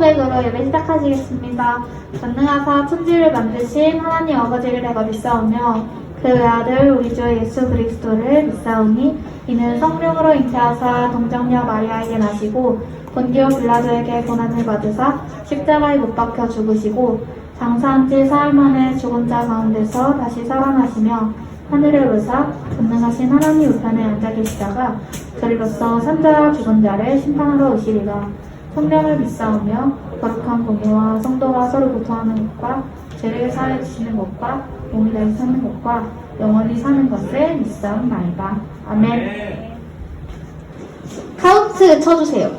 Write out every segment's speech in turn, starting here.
고백으로 예배 시작하시겠습니다. 전능하사 천지를 만드신 하나님 아버지를 내가 믿사오며 그 외아들 우리 주 예수 그리스도를 믿사오니 이는 성령으로 잉태하사 동정녀 마리아에게 나시고 본디오 빌라도에게 고난을 받으사 십자가에 못 박혀 죽으시고 장사한 지 사흘 만에 죽은 자 가운데서 다시 살아나시며 하늘에 오르사 전능하신 하나님 우편에 앉아 계시다가 저리로서 산자와 죽은 자를 심판하러 오시리라. 성령을 믿사오며 거룩한 공예와 성도가 서로 고통하는 것과 죄를 사해 주시는 것과 몸이 다시 사는 것과 영원히 사는 것을 믿사옵나이다. 아멘. 카운트 쳐주세요.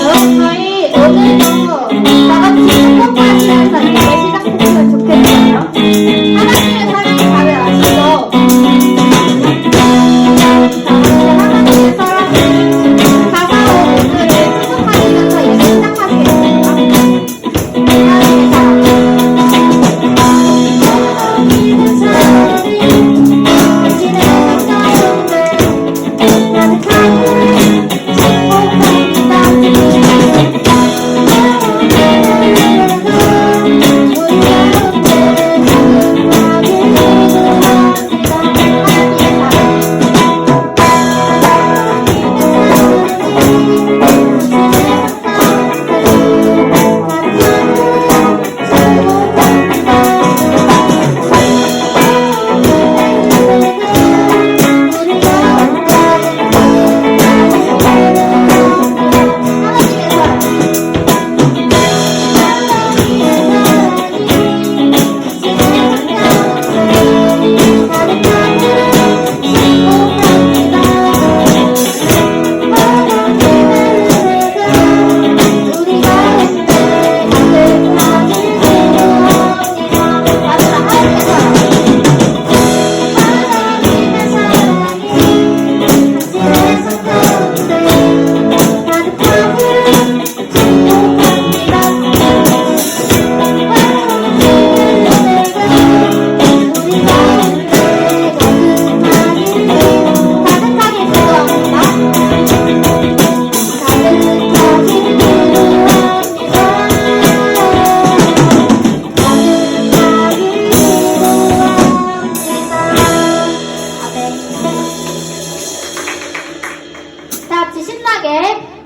여러분, 저희 오늘도 다같이 축복하시면서 예배 시작했으면 좋겠네요. 하나님의 사랑이 다들 아시죠? 하나님의 사랑이 다가온 오늘을 축복하시면서 예배 시작하시겠습니다. 하나님의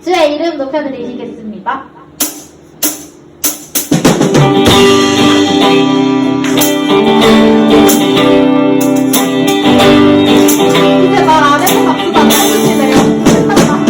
주의 이름 높여드리시겠습니다. 이제 말 안 해서 박수도 안 쳐주시네요. 사랑하는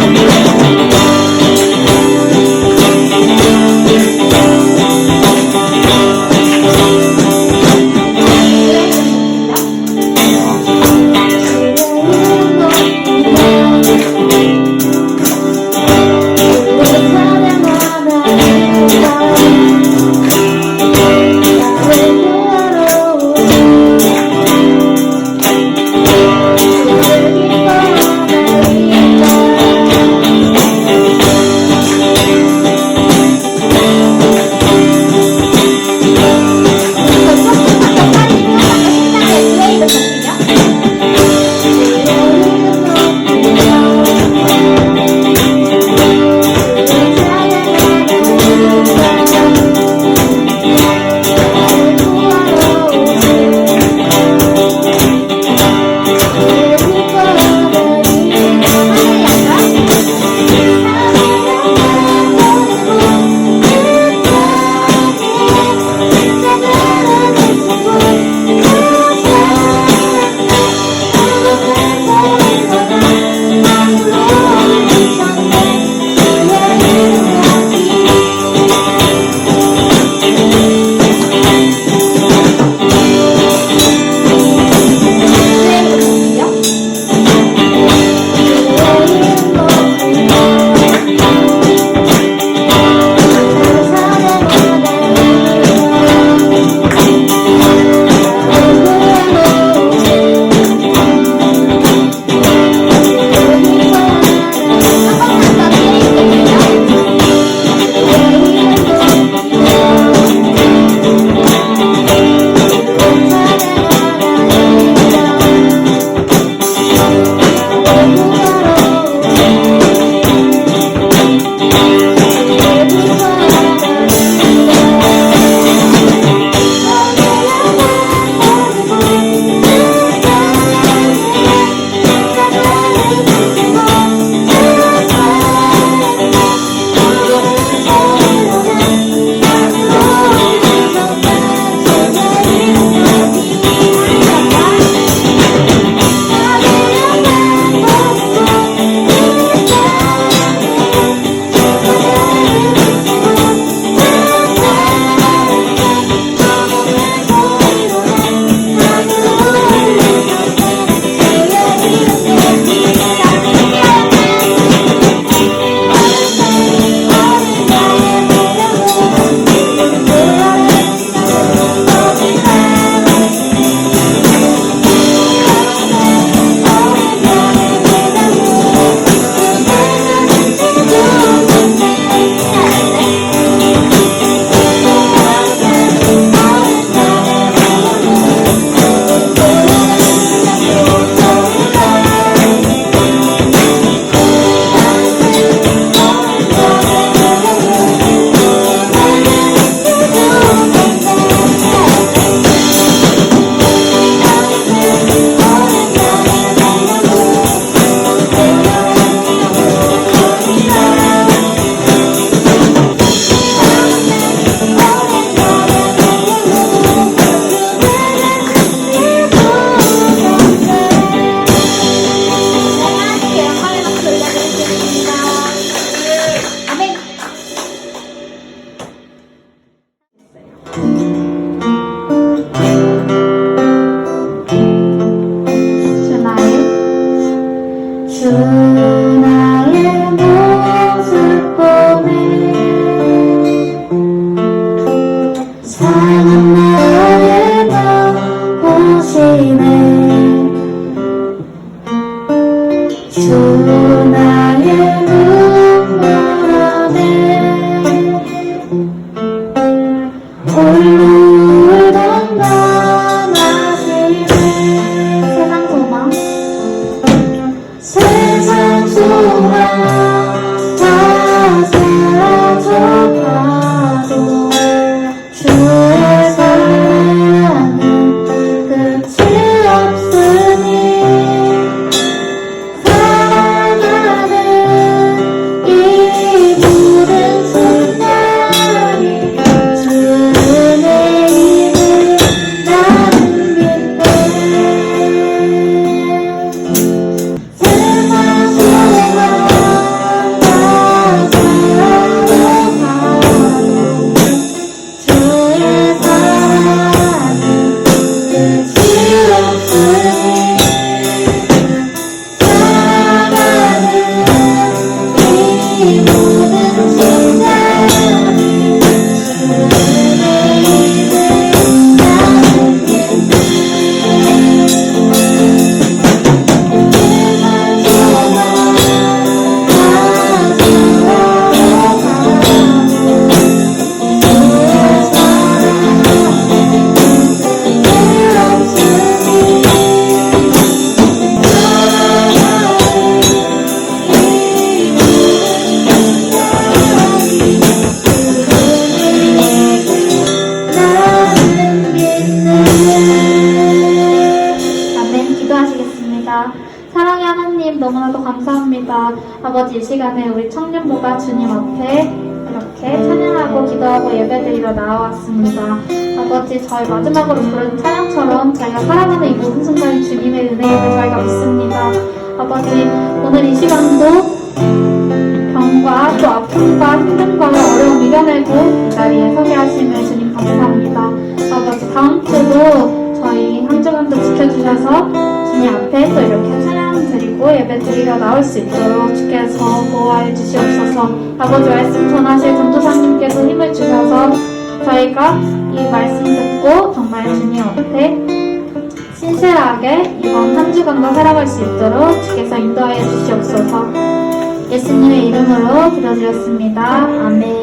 나의 모습 보네 사랑 나의 맘 보시네 주 나의 눈물 안에 홀로 울던 나 아시네 세상 소망 다 사라져가도 주의 사랑은 끝이 없으니 사랑하는 이 모든 순간이 주의 이름 나는 믿네 사랑의 하나님 너무나도 감사합니다. 아버지 이 시간에 우리 청년부가 주님 앞에 이렇게 찬양하고 기도하고 예배드리러 나와왔습니다. 아버지 저희 마지막으로 부른 찬양처럼 저희가 살아가는 이 모든 순간이 주님의 은혜임을 저희가 믿습니다. 아버지 오늘 이 시간도 병과 또 아픔과 힘듦과 어려움 이겨내고 이 자리에 서게 하심을 주님 감사합니다. 아버지 다음 주도 저희 한 주간도 지켜주셔서 주님 앞에 또 이렇게 찬양 드리고 예배 드리러 나올 수 있도록 주께서 보호하여 주시옵소서. 아버지 말씀 전하실 전도사님께서 힘을 주셔서 저희가 이 말씀 듣고 정말 주님 앞에 신실하게 이번 한 주간도 살아갈 수 있도록 주께서 인도하여 주시옵소서. 예수님의 이름으로 기도드렸습니다. 아멘.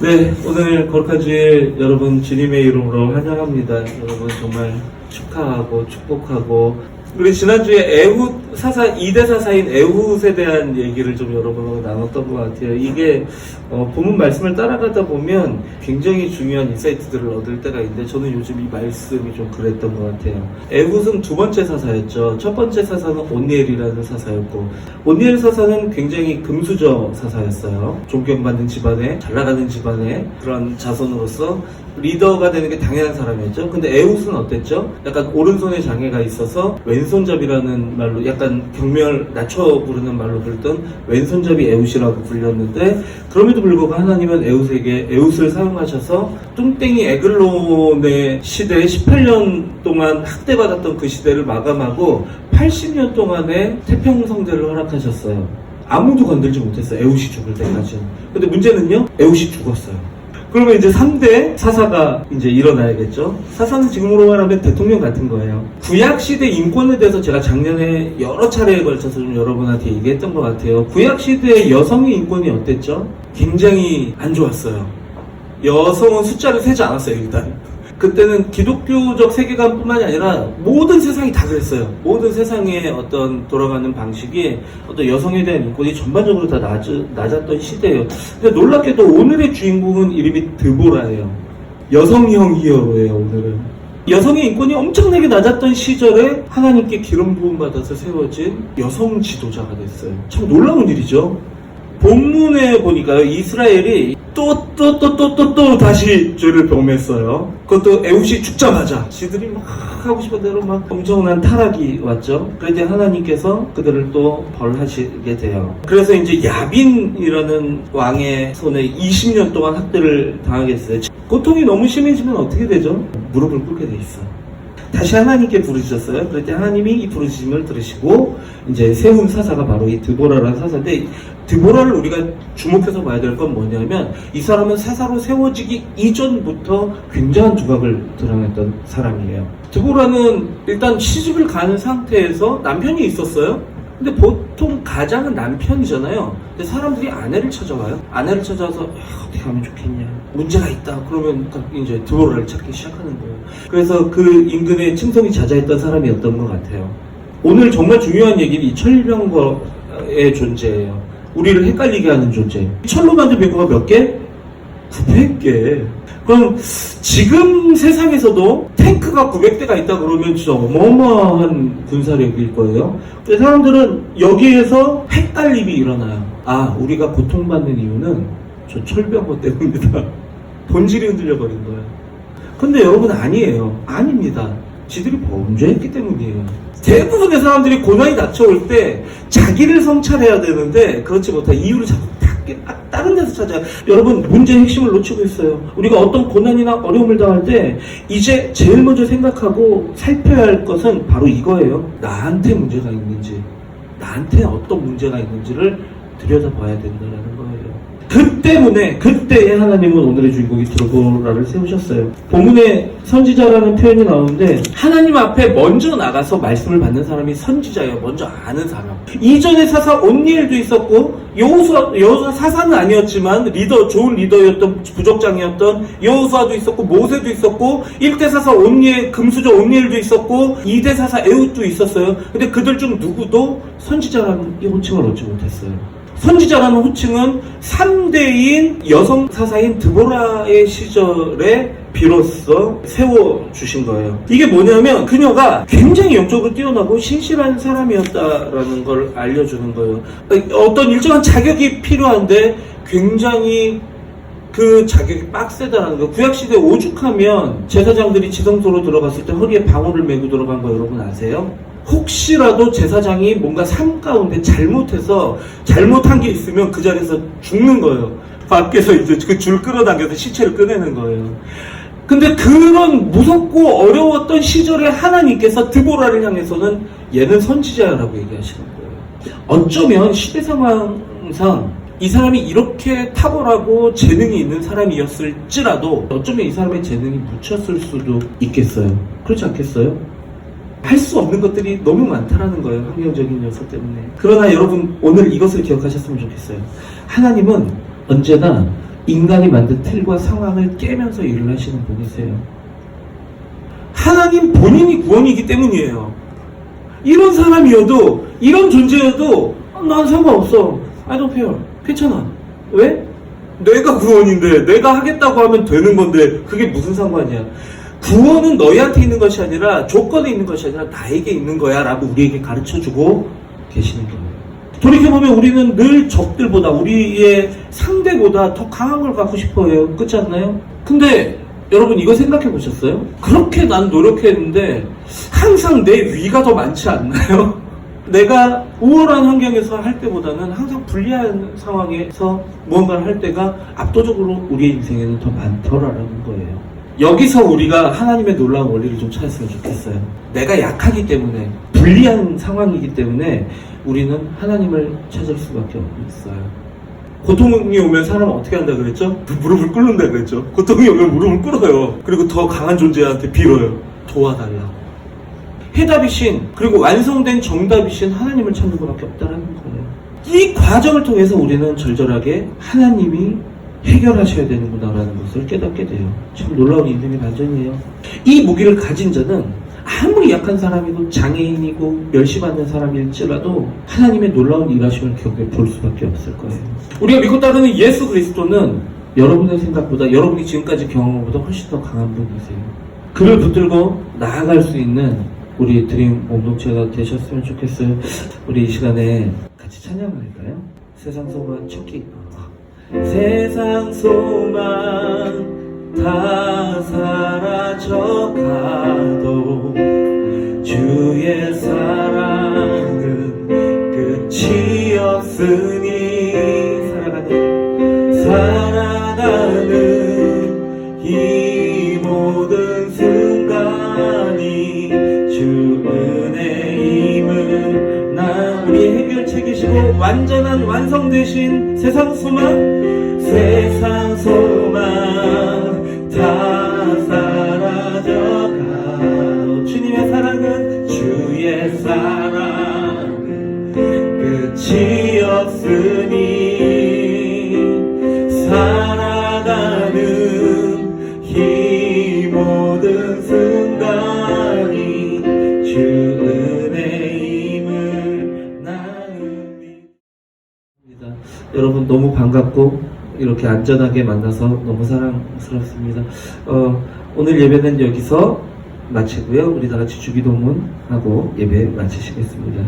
네, 오늘 거룩한 주일 여러분 주님의 이름으로 환영합니다. 여러분 정말 축하하고 축복하고 우리 지난주에 에훗 사사 2대 사사인 에훗에 대한 얘기를 좀 여러분하고 나눴던 것 같아요. 이게 본문 말씀을 따라가다 보면 굉장히 중요한 인사이트들을 얻을 때가 있는데 저는 요즘 이 말씀이 좀 그랬던 것 같아요. 에훗은 두 번째 사사였죠. 첫 번째 사사는 온니엘이라는 사사였고 온니엘 사사는 굉장히 금수저 사사였어요. 존경받는 집안에 잘 나가는 집안에 그런 자손으로서 리더가 되는 게 당연한 사람이었죠. 근데 에훗은 어땠죠? 약간 오른손에 장애가 있어서 왼손잡이라는 말로 약간 경멸 낮춰 부르는 말로 부르던 왼손잡이 에훗이라고 불렸는데 그럼에도 불구하고 하나님은 에훗을 사용하셔서 뚱땡이 에글론의 시대에 18년 동안 학대받았던 그 시대를 마감하고 80년 동안의 태평성대를 허락하셨어요. 아무도 건들지 못했어요. 에훗이 죽을 때까지. 근데 문제는요, 에훗이 죽었어요. 그러면 이제 3대 사사가 이제 일어나야겠죠. 사사는 지금으로 말하면 대통령 같은 거예요. 구약시대 인권에 대해서 제가 작년에 여러 차례에 걸쳐서 좀 여러분한테 얘기했던 것 같아요. 구약시대의 여성의 인권이 어땠죠? 굉장히 안 좋았어요. 여성은 숫자를 세지 않았어요, 일단. 그때는 기독교적 세계관뿐만이 아니라 모든 세상이 다 그랬어요. 모든 세상의 어떤 돌아가는 방식이 어떤 여성에 대한 인권이 전반적으로 다 낮았던 시대예요. 근데 놀랍게도 오늘의 주인공은 이름이 드보라예요. 여성형 히어로예요, 오늘은. 여성의 인권이 엄청나게 낮았던 시절에 하나님께 기름 부음 받아서 세워진 여성 지도자가 됐어요. 참 놀라운 일이죠. 본문에 보니까요, 이스라엘이 또 다시 죄를 범했어요. 그것도 에훗이 죽자마자 지들이 막 하고 싶은 대로 막 엄청난 타락이 왔죠. 그런데 하나님께서 그들을 또 벌하시게 돼요. 그래서 이제 야빈이라는 왕의 손에 20년 동안 학대를 당하게 됐어요. 고통이 너무 심해지면 어떻게 되죠? 무릎을 꿇게 돼 있어. 다시 하나님께 부르셨어요. 그럴 때 하나님이 이 부르심을 들으시고 이제 세운 사사가 바로 이 드보라라는 사사인데, 드보라를 우리가 주목해서 봐야 될 건 뭐냐면, 이 사람은 사사로 세워지기 이전부터 굉장한 두각을 드러냈던 사람이에요. 드보라는 일단 시집을 가는 상태에서 남편이 있었어요. 근데 보통 가장은 남편이잖아요. 근데 사람들이 아내를 찾아와요. 아내를 찾아와서 어떻게 하면 좋겠냐, 문제가 있다 그러면 이제 드보라를 찾기 시작하는 거예요. 그래서 그 인근에 층성이 자자했던 사람이었던 것 같아요. 오늘 정말 중요한 얘기는 이 철병거의 존재예요. 우리를 헷갈리게 하는 존재. 철로 만든 병거가 몇 개? 900개. 그럼 지금 세상에서도 탱크가 900대가 있다 그러면 진짜 어마어마한 군사력일 거예요. 근데 사람들은 여기에서 헷갈림이 일어나요. 아, 우리가 고통받는 이유는 저 철병거 때문이다. 본질이 흔들려버린 거예요. 근데 여러분, 아니에요. 아닙니다. 지들이 범죄했기 때문이에요. 대부분의 사람들이 고난이 닥쳐올 때 자기를 성찰해야 되는데 그렇지 못한 이유를 자꾸 다른 데서 찾아요. 여러분, 문제의 핵심을 놓치고 있어요. 우리가 어떤 고난이나 어려움을 당할 때 이제 제일 먼저 생각하고 살펴야 할 것은 바로 이거예요. 나한테 문제가 있는지, 나한테 어떤 문제가 있는지를 들여다봐야 된다는 거예요. 그 때문에 그때에 하나님은 오늘의 주인공이 드보라를 세우셨어요. 본문에 선지자라는 표현이 나오는데, 하나님 앞에 먼저 나가서 말씀을 받는 사람이 선지자예요. 먼저 아는 사람. 이전에 사사 온니엘도 있었고, 여호수아 사사는 아니었지만 좋은 리더였던, 부족장이었던 여호수아도 있었고, 모세도 있었고, 1대 사사 온니엘, 금수저 온니엘도 있었고, 2대 사사 에훗도 있었어요. 근데 그들 중 누구도 선지자라는 이 호칭을 얻지 못했어요. 선지자라는 호칭은 3대인 여성 사사인 드보라의 시절에 비로소 세워주신 거예요. 이게 뭐냐면, 그녀가 굉장히 영적으로 뛰어나고 신실한 사람이었다라는 걸 알려주는 거예요. 어떤 일정한 자격이 필요한데 굉장히 그 자격이 빡세다라는 거. 구약시대 오죽하면 제사장들이 지성소로 들어갔을 때 허리에 방울을 메고 들어간 거 여러분 아세요? 혹시라도 제사장이 뭔가 삶 가운데 잘못한 게 있으면 그 자리에서 죽는 거예요. 밖에서 이제 그 줄 끌어당겨서 시체를 꺼내는 거예요. 근데 그런 무섭고 어려웠던 시절에 하나님께서 드보라를 향해서는 얘는 선지자라고 얘기하시는 거예요. 어쩌면 시대 상황상 이 사람이 이렇게 탁월하고 재능이 있는 사람이었을지라도 어쩌면 이 사람의 재능이 묻혔을 수도 있겠어요. 그렇지 않겠어요? 할 수 없는 것들이 너무 많다라는 거예요. 환경적인 요소 때문에. 그러나 여러분, 오늘 이것을 기억하셨으면 좋겠어요. 하나님은 언제나 인간이 만든 틀과 상황을 깨면서 일을 하시는 분이세요. 하나님 본인이 구원이기 때문이에요. 이런 사람이어도, 이런 존재여도 난 상관없어. I don't care. 괜찮아. 왜? 내가 구원인데 내가 하겠다고 하면 되는 건데 그게 무슨 상관이야. 구원은 너희한테 있는 것이 아니라, 조건에 있는 것이 아니라 나에게 있는 거야 라고 우리에게 가르쳐주고 계시는 거예요. 돌이켜보면 우리는 늘 적들보다, 우리의 상대보다 더 강한 걸 갖고 싶어해요. 그렇지 않나요? 근데 여러분, 이거 생각해 보셨어요? 그렇게 난 노력했는데 항상 내 위가 더 많지 않나요? 내가 우월한 환경에서 할 때보다는 항상 불리한 상황에서 무언가를 할 때가 압도적으로 우리의 인생에는 더 많더라라는 거예요. 여기서 우리가 하나님의 놀라운 원리를 좀 찾았으면 좋겠어요. 내가 약하기 때문에, 불리한 상황이기 때문에 우리는 하나님을 찾을 수밖에 없어요. 고통이 오면 사람은 어떻게 한다 그랬죠? 무릎을 꿇는다 그랬죠? 고통이 오면 무릎을 꿇어요. 그리고 더 강한 존재한테 빌어요. 도와달라고. 해답이신, 그리고 완성된 정답이신 하나님을 찾는 것밖에 없다는 거예요. 이 과정을 통해서 우리는 절절하게 하나님이 해결하셔야 되는구나라는 것을 깨닫게 돼요. 참 놀라운 인생의 반전이에요. 이 무기를 가진 자는 아무리 약한 사람이고 장애인이고 멸시받는 사람일지라도 하나님의 놀라운 일하심을 겪어볼 수밖에 없을 거예요. 우리가 믿고 따르는 예수 그리스도는 여러분의 생각보다, 여러분이 지금까지 경험한 것보다 훨씬 더 강한 분이세요. 그를 붙들고 나아갈 수 있는 우리 드림 공동체가 되셨으면 좋겠어요. 우리 이 시간에 같이 찬양할까요? 세상 소망 축기. 세상 소망 다 사라져가도 주의 사랑은 끝이 없으니 살아가는 이 모든 순간이 주 은혜임을 나 우리의 해결책이시고 완전한 완성되신 세상 소망 다 사라져가도 주님의 사랑은 주의 사랑은 끝이 없으니 살아가는 이 모든 순간이 주 은혜임을 나는 믿습니다. 여러분 너무 반갑고 이렇게 안전하게 만나서 너무 사랑스럽습니다. 오늘 예배는 여기서 마치고요. 우리 다 같이 주기도문하고 예배 마치시겠습니다.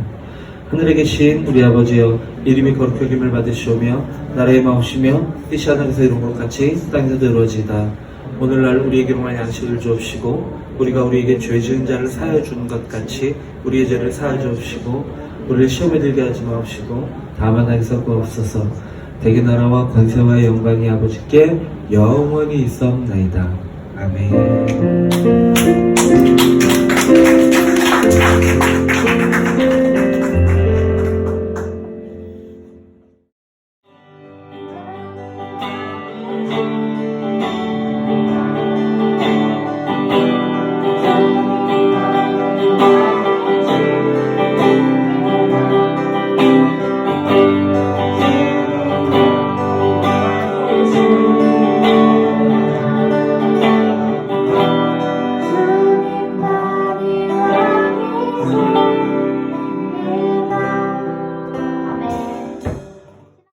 하늘에 계신 우리 아버지여, 이름이 거룩히 여김을 받으시오며 나라의 마옵시며 뜻이 하늘에서 이룬 것 같이 땅에서도 이루어지이다. 오늘날 우리에게 용할 양식을 주옵시고 우리가 우리에게 죄 지은 자를 사하여 주는 것 같이 우리의 죄를 사하여 주옵시고 우리를 시험에 들게 하지 마옵시고 다만 악에서 구하옵소서. 대개 나라와 권세와 영광이 아버지께 영원히 있사옵나이다. 아멘.